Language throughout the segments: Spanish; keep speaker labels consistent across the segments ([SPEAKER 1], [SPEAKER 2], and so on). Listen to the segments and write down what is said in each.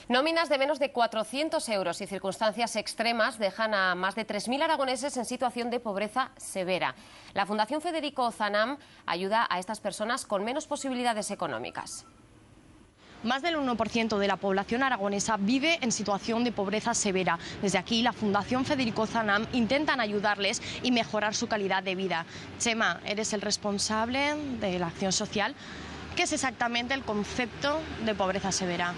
[SPEAKER 1] Nóminas de menos de 400 euros y circunstancias extremas dejan a más de 3.000 aragoneses en situación de pobreza severa. La Fundación Federico Zanam ayuda a estas personas con menos posibilidades económicas.
[SPEAKER 2] Más del 1% de la población aragonesa vive en situación de pobreza severa. Desde aquí, la Fundación Federico Zanam intentan ayudarles y mejorar su calidad de vida. Chema, eres el responsable de la acción social. ¿Qué es exactamente el concepto de pobreza severa?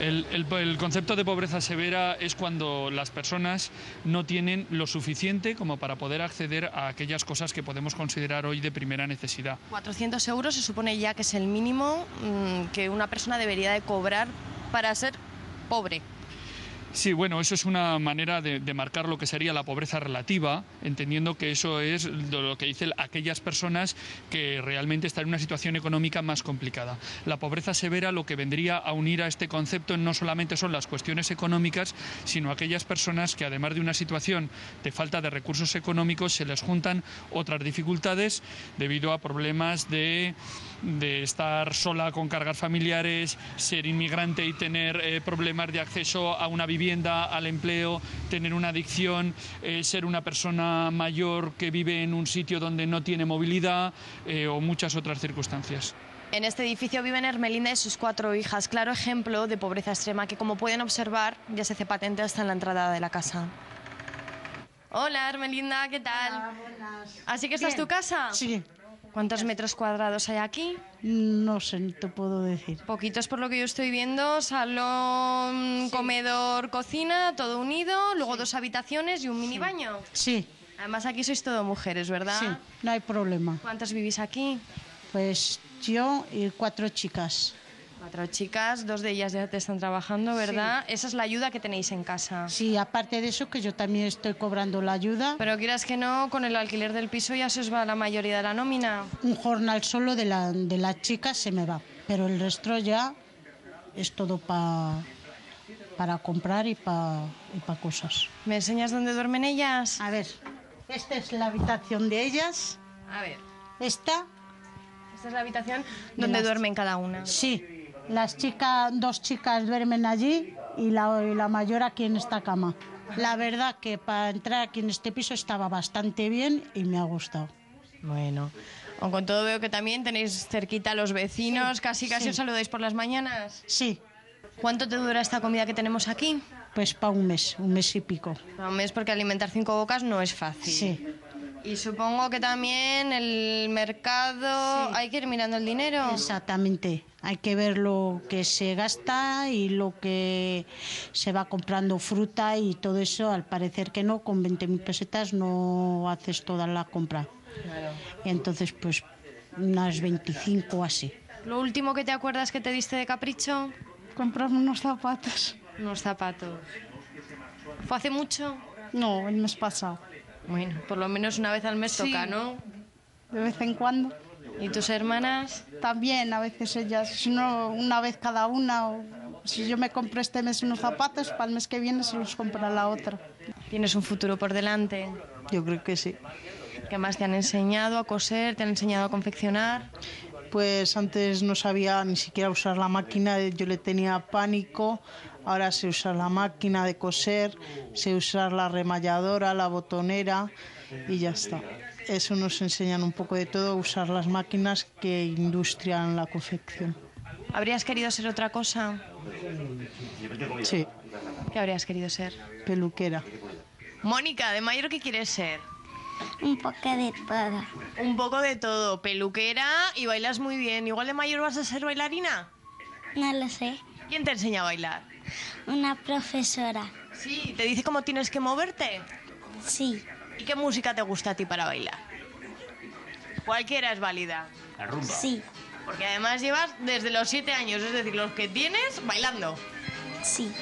[SPEAKER 3] El concepto de pobreza severa es cuando las personas no tienen lo suficiente como para poder acceder a aquellas cosas que podemos considerar hoy de primera necesidad.
[SPEAKER 2] 400 euros se supone ya que es el mínimo que una persona debería de cobrar para ser pobre.
[SPEAKER 3] Sí, bueno, eso es una manera de marcar lo que sería la pobreza relativa, entendiendo que eso es lo que dicen aquellas personas que realmente están en una situación económica más complicada. La pobreza severa lo que vendría a unir a este concepto no solamente son las cuestiones económicas, sino aquellas personas que además de una situación de falta de recursos económicos se les juntan otras dificultades debido a problemas de estar sola con cargas familiares, ser inmigrante y tener problemas de acceso a una vivienda, al empleo, tener una adicción, ser una persona mayor que vive en un sitio donde no tiene movilidad o muchas otras circunstancias.
[SPEAKER 2] En este edificio viven Hermelinda y sus 4 hijas, claro ejemplo de pobreza extrema que, como pueden observar, ya se hace patente hasta en la entrada de la casa. Hola Hermelinda, ¿qué tal?
[SPEAKER 4] Hola, buenas.
[SPEAKER 2] ¿Así que esta es tu casa?
[SPEAKER 4] Sí.
[SPEAKER 2] ¿Cuántos metros cuadrados hay aquí?
[SPEAKER 4] No sé, no te puedo decir.
[SPEAKER 2] Poquitos por lo que yo estoy viendo, salón, comedor, cocina, todo unido, luego 2 habitaciones y un mini baño.
[SPEAKER 4] Sí.
[SPEAKER 2] Además aquí sois todo mujeres, ¿verdad?
[SPEAKER 4] Sí, no hay problema.
[SPEAKER 2] ¿Cuántas vivís aquí?
[SPEAKER 4] Pues yo y 4 chicas.
[SPEAKER 2] 4 chicas, 2 de ellas ya te están trabajando, ¿verdad? Sí. Esa es la ayuda que tenéis en casa.
[SPEAKER 4] Sí, aparte de eso que yo también estoy cobrando la ayuda.
[SPEAKER 2] Pero quieras que no, con el alquiler del piso ya se os va la mayoría de la nómina.
[SPEAKER 4] Un jornal solo de la chica se me va, pero el resto ya es todo para comprar y para cosas.
[SPEAKER 2] ¿Me enseñas dónde duermen ellas?
[SPEAKER 4] A ver, esta es la habitación de ellas.
[SPEAKER 2] A ver.
[SPEAKER 4] Esta
[SPEAKER 2] es la habitación donde duermen cada una.
[SPEAKER 4] Sí. Las chicas, 2 chicas duermen allí y la mayor aquí en esta cama. La verdad que para entrar aquí en este piso estaba bastante bien y me ha gustado.
[SPEAKER 2] Bueno, con todo veo que también tenéis cerquita a los vecinos, sí, casi os saludáis por las mañanas.
[SPEAKER 4] Sí.
[SPEAKER 2] ¿Cuánto te dura esta comida que tenemos aquí?
[SPEAKER 4] Pues para un mes y pico.
[SPEAKER 2] Para un mes, porque alimentar 5 bocas no es fácil.
[SPEAKER 4] Sí.
[SPEAKER 2] Y supongo que también el mercado, hay que ir mirando el dinero.
[SPEAKER 4] Exactamente, hay que ver lo que se gasta y lo que se va comprando, fruta y todo eso. Al parecer que no, con 20.000 pesetas no haces toda la compra.
[SPEAKER 2] Claro.
[SPEAKER 4] Y entonces pues unas 25 o así.
[SPEAKER 2] ¿Lo último que te acuerdas que te diste de capricho?
[SPEAKER 4] Comprarme unos zapatos.
[SPEAKER 2] Unos zapatos. ¿Fue hace mucho?
[SPEAKER 4] No, el mes pasado.
[SPEAKER 2] Bueno, por lo menos una vez al mes toca, ¿no?
[SPEAKER 4] De vez en cuando.
[SPEAKER 2] ¿Y tus hermanas?
[SPEAKER 4] También, a veces ellas, si no, una vez cada una. O si yo me compro este mes unos zapatos, para el mes que viene se los compra la otra.
[SPEAKER 2] ¿Tienes un futuro por delante?
[SPEAKER 4] Yo creo que sí.
[SPEAKER 2] ¿Qué más te han enseñado a coser? ¿Te han enseñado a confeccionar?
[SPEAKER 5] Pues antes no sabía ni siquiera usar la máquina, yo le tenía pánico. Ahora sé usar la máquina de coser, sé usar la remalladora, la botonera y ya está. Eso nos enseñan un poco de todo, usar las máquinas que industrian la confección.
[SPEAKER 2] ¿Habrías querido ser otra cosa?
[SPEAKER 5] Sí.
[SPEAKER 2] ¿Qué habrías querido ser?
[SPEAKER 5] Peluquera.
[SPEAKER 2] Mónica, ¿de mayor qué quieres ser?
[SPEAKER 6] Un poco de todo.
[SPEAKER 2] Un poco de todo, peluquera y bailas muy bien. ¿Igual de mayor vas a ser bailarina?
[SPEAKER 6] No lo sé.
[SPEAKER 2] ¿Quién te enseña a bailar?
[SPEAKER 6] Una profesora.
[SPEAKER 2] Sí, ¿te dice cómo tienes que moverte?
[SPEAKER 6] Sí.
[SPEAKER 2] ¿Y qué música te gusta a ti para bailar? Cualquiera es válida.
[SPEAKER 7] La rumba.
[SPEAKER 6] Sí.
[SPEAKER 2] Porque además llevas desde los 7 años, es decir, los que tienes, bailando.
[SPEAKER 6] Sí.